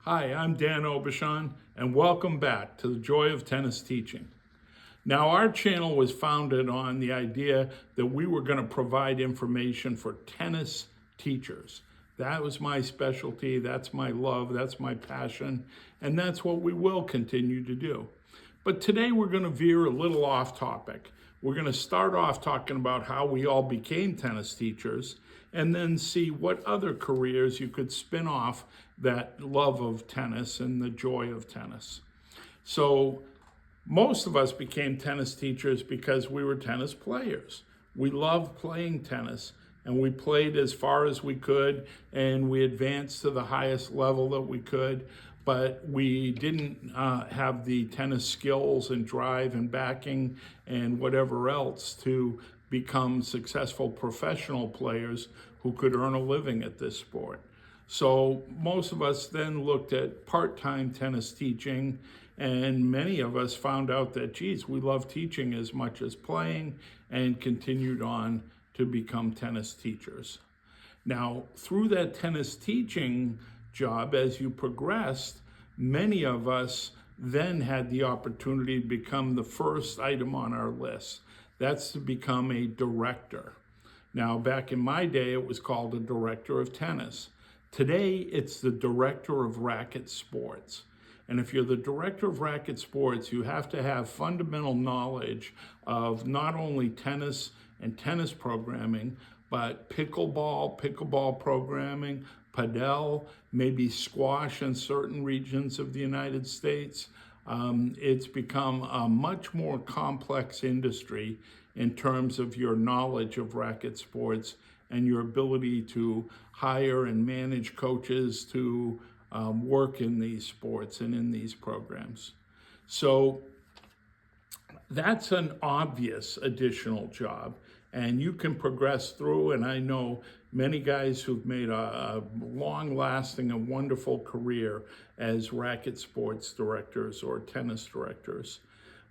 Hi, I'm Dan Aubuchon, and welcome back to the Joy of Tennis Teaching. Now, our channel was founded on the idea that we were going to provide information for tennis teachers. That was my specialty, that's my love, that's my passion, and that's what we will continue to do. But today we're going to veer a little off topic. We're going to start off talking about how we all became tennis teachers and then see what other careers you could spin off that love of tennis and the joy of tennis. So most of us became tennis teachers because we were tennis players. We loved playing tennis and we played as far as we could and we advanced to the highest level that we could, but we didn't have the tennis skills and drive and backing and whatever else to become successful professional players who could earn a living at this sport. So most of us then looked at part-time tennis teaching, and many of us found out that, geez, we love teaching as much as playing, and continued on to become tennis teachers. Now, through that tennis teaching job, as you progressed, many of us then had the opportunity to become the first item on our list. That's to become a director. Now, back in my day, it was called a director of tennis. Today, it's the director of racket sports. And if you're the director of racket sports, you have to have fundamental knowledge of not only tennis and tennis programming, but pickleball programming, padel, maybe squash in certain regions of the United States. It's become a much more complex industry in terms of your knowledge of racket sports and your ability to hire and manage coaches to work in these sports and in these programs. So that's an obvious additional job, and you can progress through, and I know many guys who've made a long-lasting and wonderful career as racket sports directors or tennis directors.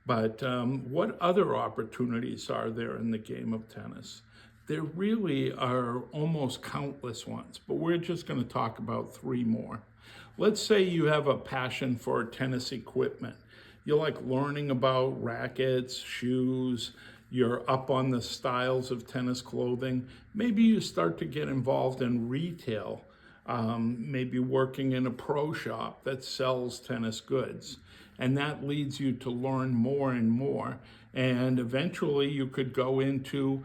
But what other opportunities are there in the game of tennis? There really are almost countless ones, but we're just going to talk about three more. Let's say you have a passion for tennis equipment. You like learning about rackets, shoes, you're up on the styles of tennis clothing. Maybe you start to get involved in retail, maybe working in a pro shop that sells tennis goods. And that leads you to learn more and more. And eventually you could go into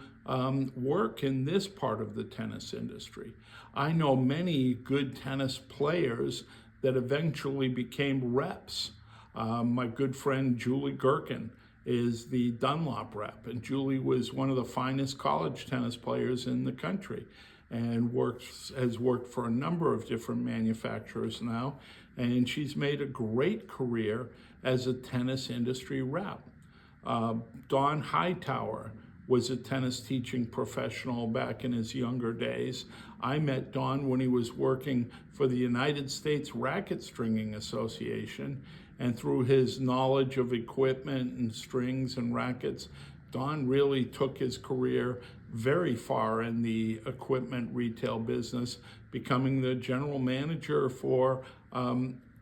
work in this part of the tennis industry. I know many good tennis players that eventually became reps. My good friend Julie Gherkin is the Dunlop rep, and Julie was one of the finest college tennis players in the country and has worked for a number of different manufacturers now, and she's made a great career as a tennis industry rep. Don Hightower was a tennis teaching professional back in his younger days. I met Don when he was working for the United States Racket Stringing Association, and through his knowledge of equipment and strings and rackets, Don really took his career very far in the equipment retail business, becoming the general manager for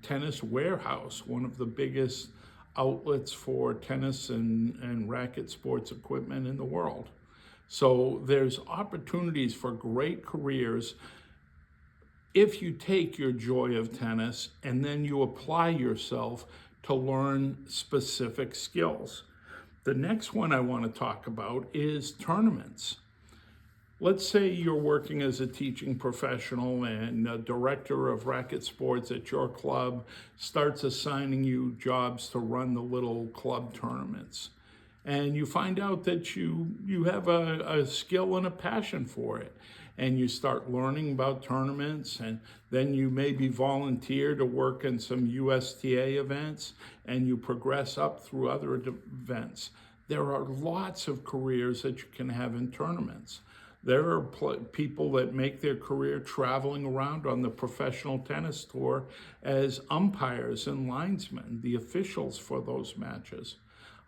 Tennis Warehouse, one of the biggest outlets for tennis and racket sports equipment in the world. So there's opportunities for great careers if you take your joy of tennis and then you apply yourself to learn specific skills. The next one I want to talk about is tournaments. Let's say you're working as a teaching professional and a director of racket sports at your club starts assigning you jobs to run the little club tournaments. And you find out that you have a skill and a passion for it. And you start learning about tournaments, and then you maybe volunteer to work in some USTA events, and you progress up through other events. There are lots of careers that you can have in tournaments. There are people that make their career traveling around on the professional tennis tour as umpires and linesmen, the officials for those matches.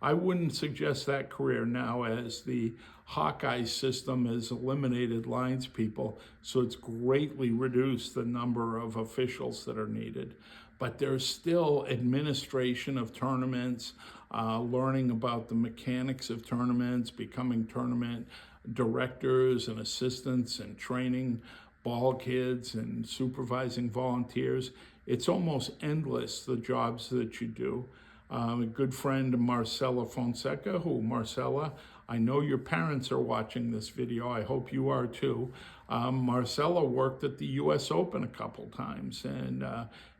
I wouldn't suggest that career now, as the Hawkeye system has eliminated lines people, so it's greatly reduced the number of officials that are needed. But there's still administration of tournaments, learning about the mechanics of tournaments, becoming tournament directors and assistants, and training ball kids and supervising volunteers. It's almost endless, the jobs that you do. A good friend, Marcella Fonseca, Marcella, I know your parents are watching this video. I hope you are too. Marcella worked at the US Open a couple times and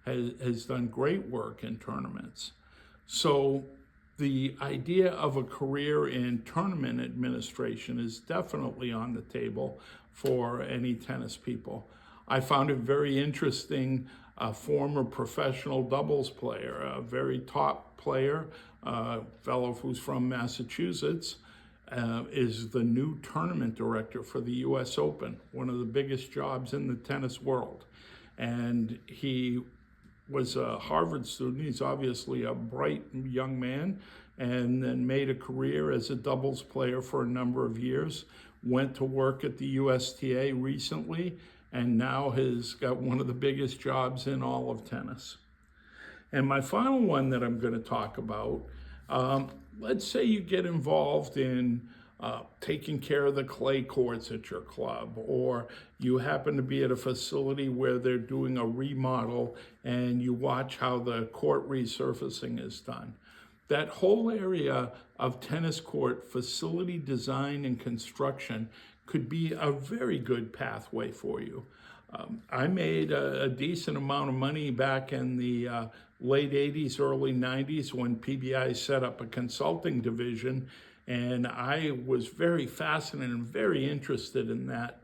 has done great work in tournaments. So the idea of a career in tournament administration is definitely on the table for any tennis people. I found it very interesting. A former professional doubles player, a very top player, a fellow who's from Massachusetts, is the new tournament director for the US Open, one of the biggest jobs in the tennis world. And he was a Harvard student. He's obviously a bright young man, and then made a career as a doubles player for a number of years. Went to work at the USTA recently, and now has got one of the biggest jobs in all of tennis. And my final one that I'm going to talk about, let's say you get involved in taking care of the clay courts at your club, or you happen to be at a facility where they're doing a remodel and you watch how the court resurfacing is done. That whole area of tennis court facility design and construction could be a very good pathway for you. I made a decent amount of money back in the late 80s, early 90s when PBI set up a consulting division, and I was very fascinated and very interested in that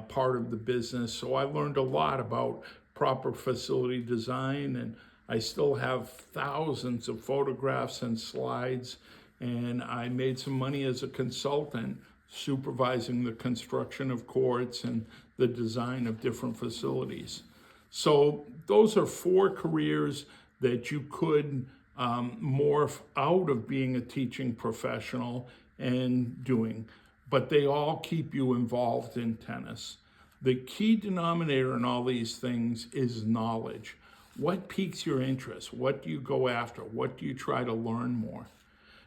part of the business. So I learned a lot about proper facility design, and I still have thousands of photographs and slides, and I made some money as a consultant supervising the construction of courts and the design of different facilities. So those are 4 careers that you could morph out of being a teaching professional and doing, but they all keep you involved in tennis. The key denominator in all these things is knowledge. What piques your interest? What do you go after? What do you try to learn more?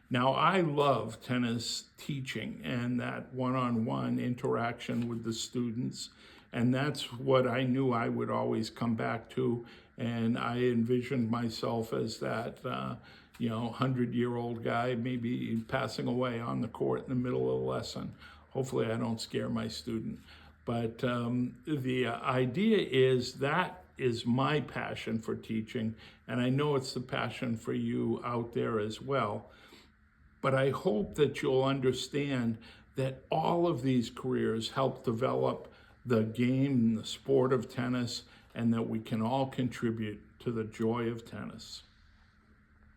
Now, I love tennis teaching and that one-on-one interaction with the students, and that's what I knew I would always come back to, and I envisioned myself as that 100-year-old guy, maybe passing away on the court in the middle of a lesson. Hopefully I don't scare my student. But the idea is that is my passion for teaching, and I know it's the passion for you out there as well. But I hope that you'll understand that all of these careers help develop the game, the sport of tennis, and that we can all contribute to the joy of tennis.